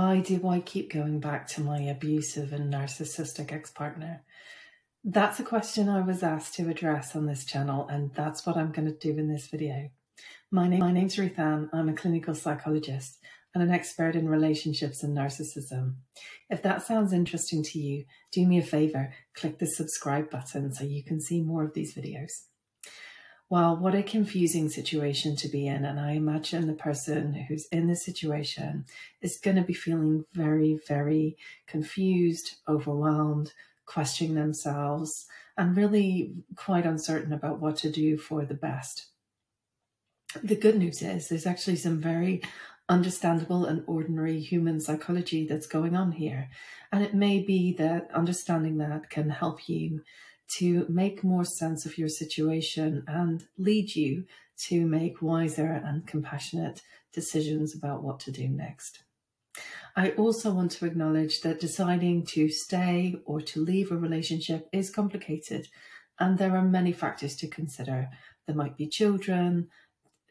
Why do I keep going back to my abusive and narcissistic ex-partner? That's a question I was asked to address on this channel, and that's what I'm going to do in this video. My name's Ruth Ann. I'm a clinical psychologist and an expert in relationships and narcissism. If that sounds interesting to you, do me a favor, click the subscribe button so you can see more of these videos. Well, what a confusing situation to be in, and I imagine the person who's in this situation is going to be feeling very, very confused, overwhelmed, questioning themselves, and really quite uncertain about what to do for the best. The good news is there's actually some very understandable and ordinary human psychology that's going on here, and it may be that understanding that can help you to make more sense of your situation and lead you to make wiser and compassionate decisions about what to do next. I also want to acknowledge that deciding to stay or to leave a relationship is complicated, and there are many factors to consider. There might be children,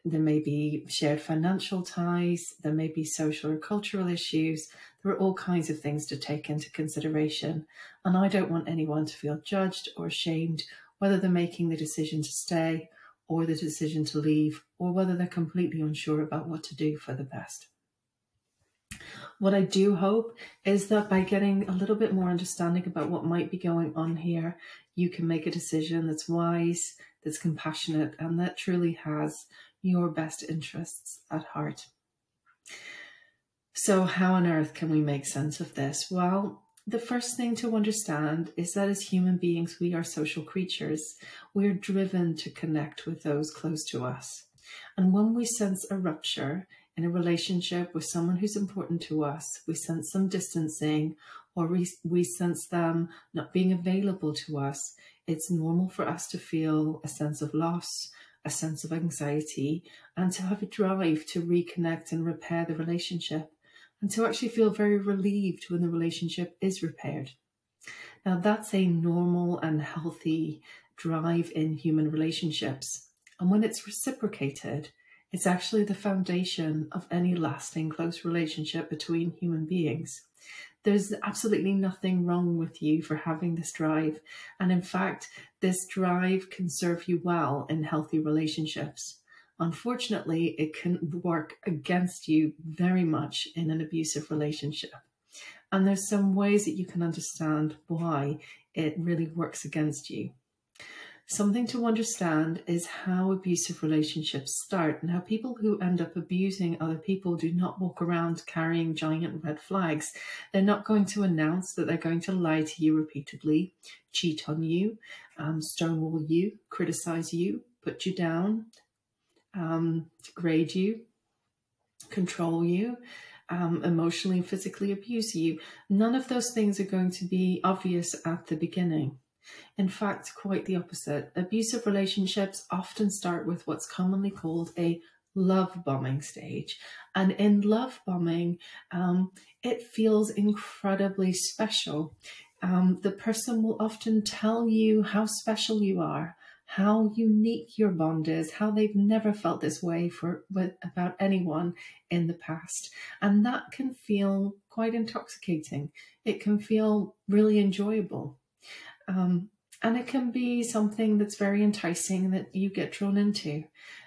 there may be shared financial ties, there may be social or cultural issues. There are all kinds of things to take into consideration, and I don't want anyone to feel judged or ashamed whether they're making the decision to stay or the decision to leave, or whether they're completely unsure about what to do for the best. What I do hope is that by getting a little bit more understanding about what might be going on here, you can make a decision that's wise, that's compassionate, and that truly has your best interests at heart. So how on earth can we make sense of this? Well, the first thing to understand is that as human beings, we are social creatures. We're driven to connect with those close to us. And when we sense a rupture in a relationship with someone who's important to us, we sense some distancing, or we sense them not being available to us, it's normal for us to feel a sense of loss, a sense of anxiety, and to have a drive to reconnect and repair the relationship, and to actually feel very relieved when the relationship is repaired. Now, that's a normal and healthy drive in human relationships. And when it's reciprocated, it's actually the foundation of any lasting close relationship between human beings. There's absolutely nothing wrong with you for having this drive. And in fact, this drive can serve you well in healthy relationships. Unfortunately, it can work against you very much in an abusive relationship. And there's some ways that you can understand why it really works against you. Something to understand is how abusive relationships start, and how people who end up abusing other people do not walk around carrying giant red flags. They're not going to announce that they're going to lie to you repeatedly, cheat on you, stonewall you, criticize you, put you down, degrade you, control you, emotionally and physically abuse you. None of those things are going to be obvious at the beginning. In fact, quite the opposite. Abusive relationships often start with what's commonly called a love bombing stage. And in love bombing, it feels incredibly special. The person will often tell you how special you are, how unique your bond is, how they've never felt this way about anyone in the past. And that can feel quite intoxicating. It can feel really enjoyable. And it can be something that's very enticing that you get drawn into.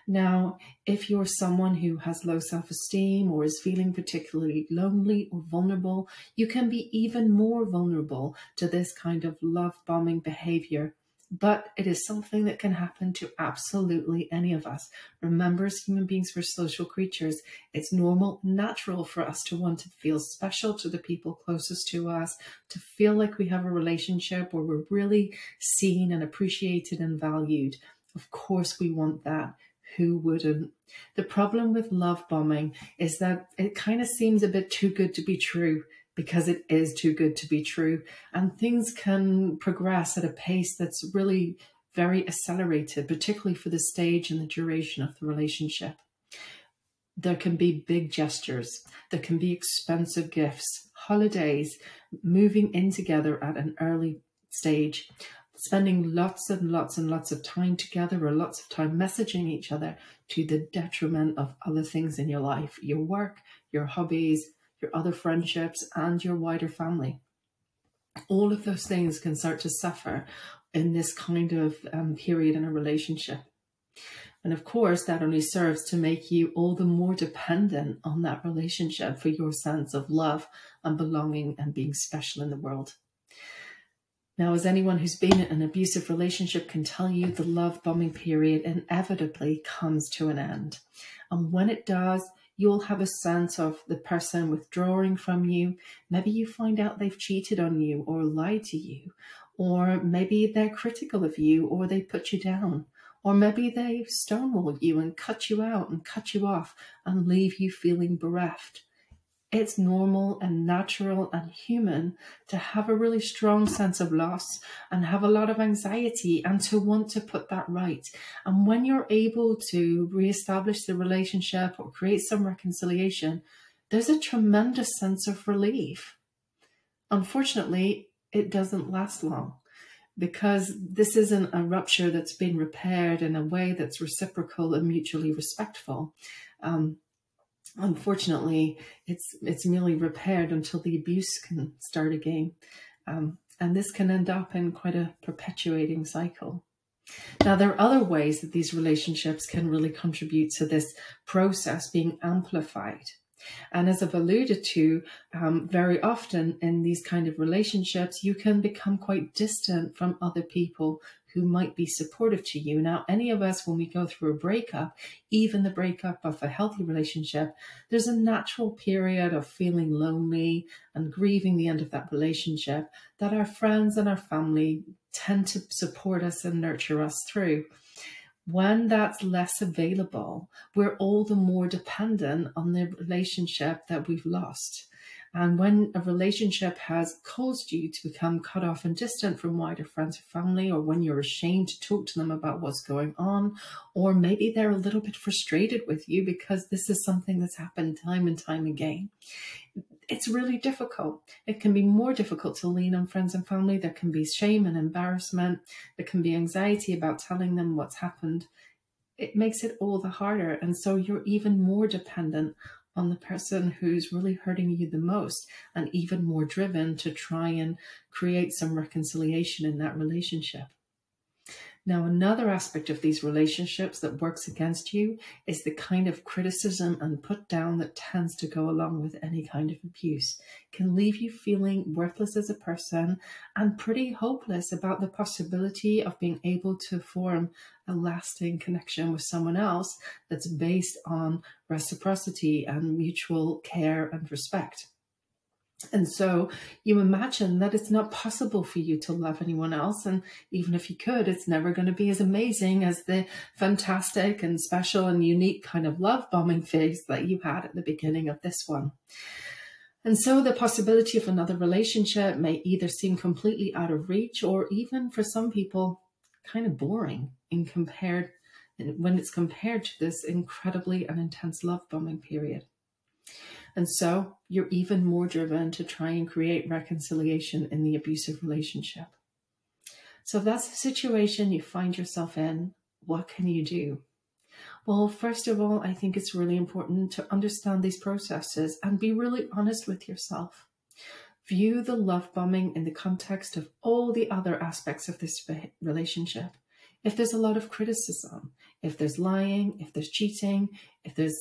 Now, if you're someone who has low self-esteem or is feeling particularly lonely or vulnerable, you can be even more vulnerable to this kind of love bombing behavior. But it is something that can happen to absolutely any of us. Remember, as human beings, we're social creatures. It's normal, natural for us to want to feel special to the people closest to us, to feel like we have a relationship where we're really seen and appreciated and valued. Of course we want that. Who wouldn't? The problem with love bombing is that it kind of seems a bit too good to be true, because it is too good to be true, and things can progress at a pace that's really very accelerated, particularly for the stage and the duration of the relationship. There can be big gestures, there can be expensive gifts, holidays, moving in together at an early stage, spending lots and lots and lots of time together, or lots of time messaging each other, to the detriment of other things in your life, your work, your hobbies, your other friendships, and your wider family. All of those things can start to suffer in this kind of period in a relationship. And of course, that only serves to make you all the more dependent on that relationship for your sense of love and belonging and being special in the world. Now, as anyone who's been in an abusive relationship can tell you, the love bombing period inevitably comes to an end. And when it does, you'll have a sense of the person withdrawing from you. Maybe you find out they've cheated on you or lied to you, or maybe they're critical of you or they put you down, or maybe they stonewall you and cut you out and cut you off and leave you feeling bereft. It's normal and natural and human to have a really strong sense of loss and have a lot of anxiety and to want to put that right. And when you're able to reestablish the relationship or create some reconciliation, there's a tremendous sense of relief. Unfortunately, it doesn't last long, because this isn't a rupture that's been repaired in a way that's reciprocal and mutually respectful. Unfortunately, it's merely repaired until the abuse can start again. And this can end up in quite a perpetuating cycle. Now, there are other ways that these relationships can really contribute to this process being amplified. And as I've alluded to, very often in these kind of relationships, you can become quite distant from other people who might be supportive to you. Now, any of us, when we go through a breakup, even the breakup of a healthy relationship, there's a natural period of feeling lonely and grieving the end of that relationship that our friends and our family tend to support us and nurture us through. When that's less available, we're all the more dependent on the relationship that we've lost. And when a relationship has caused you to become cut off and distant from wider friends or family, or when you're ashamed to talk to them about what's going on, or maybe they're a little bit frustrated with you because this is something that's happened time and time again, it's really difficult. It can be more difficult to lean on friends and family. There can be shame and embarrassment. There can be anxiety about telling them what's happened. It makes it all the harder. And so you're even more dependent on the person who's really hurting you the most, and even more driven to try and create some reconciliation in that relationship. Now, another aspect of these relationships that works against you is the kind of criticism and put down that tends to go along with any kind of abuse. It can leave you feeling worthless as a person and pretty hopeless about the possibility of being able to form a lasting connection with someone else that's based on reciprocity and mutual care and respect. And so you imagine that it's not possible for you to love anyone else. And even if you could, it's never going to be as amazing as the fantastic and special and unique kind of love bombing phase that you had at the beginning of this one. And so the possibility of another relationship may either seem completely out of reach, or even for some people kind of boring when it's compared to this incredibly and intense love bombing period. And so you're even more driven to try and create reconciliation in the abusive relationship. So if that's the situation you find yourself in, what can you do? Well, first of all, I think it's really important to understand these processes and be really honest with yourself. View the love bombing in the context of all the other aspects of this relationship. If there's a lot of criticism, if there's lying, if there's cheating, if there's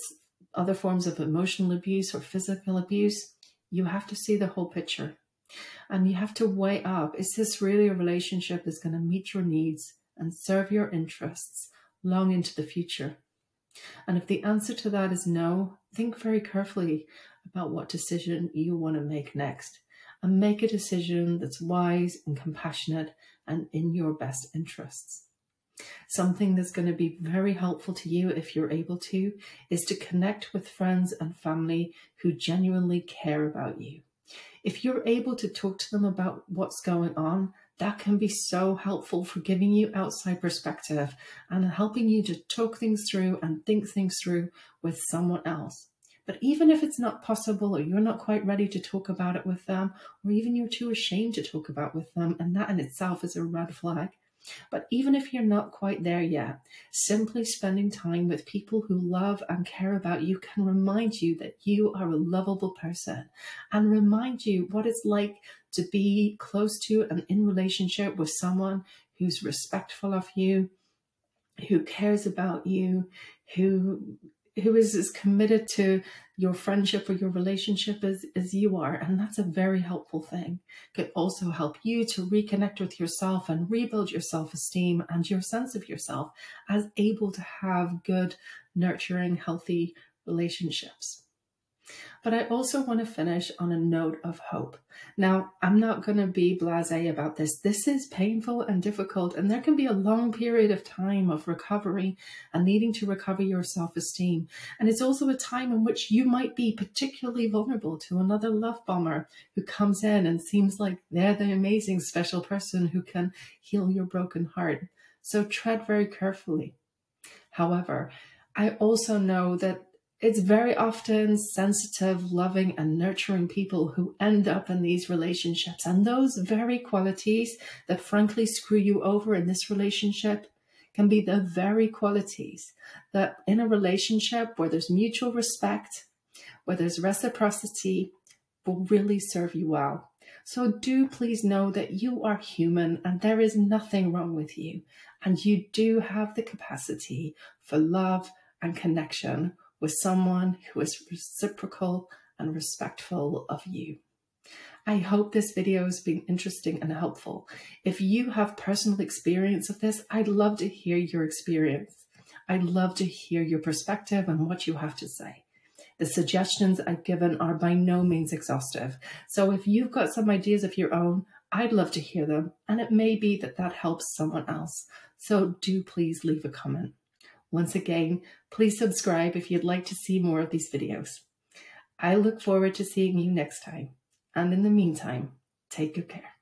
other forms of emotional abuse or physical abuse, you have to see the whole picture. And you have to weigh up, is this really a relationship that's going to meet your needs and serve your interests long into the future? And if the answer to that is no, think very carefully about what decision you want to make next, and make a decision that's wise and compassionate and in your best interests. Something that's going to be very helpful to you, if you're able to, is to connect with friends and family who genuinely care about you. If you're able to talk to them about what's going on, that can be so helpful for giving you outside perspective and helping you to talk things through and think things through with someone else. But even if it's not possible, or you're not quite ready to talk about it with them, or even you're too ashamed to talk about it with them, and that in itself is a red flag, But even if you're not quite there yet, simply spending time with people who love and care about you can remind you that you are a lovable person, and remind you what it's like to be close to and in relationship with someone who's respectful of you, who cares about you, who is as committed to your friendship or your relationship as you are. And that's a very helpful thing. It could also help you to reconnect with yourself and rebuild your self-esteem and your sense of yourself as able to have good, nurturing, healthy relationships. But I also want to finish on a note of hope. Now, I'm not going to be blasé about this. This is painful and difficult, and there can be a long period of time of recovery and needing to recover your self-esteem. And it's also a time in which you might be particularly vulnerable to another love bomber who comes in and seems like they're the amazing special person who can heal your broken heart. So tread very carefully. However, I also know that it's very often sensitive, loving, and nurturing people who end up in these relationships. And those very qualities that frankly screw you over in this relationship can be the very qualities that in a relationship where there's mutual respect, where there's reciprocity, will really serve you well. So do please know that you are human and there is nothing wrong with you. And you do have the capacity for love and connection with someone who is reciprocal and respectful of you. I hope this video has been interesting and helpful. If you have personal experience of this, I'd love to hear your experience. I'd love to hear your perspective and what you have to say. The suggestions I've given are by no means exhaustive. So if you've got some ideas of your own, I'd love to hear them. And it may be that that helps someone else. So do please leave a comment. Once again, please subscribe if you'd like to see more of these videos. I look forward to seeing you next time. And in the meantime, take good care.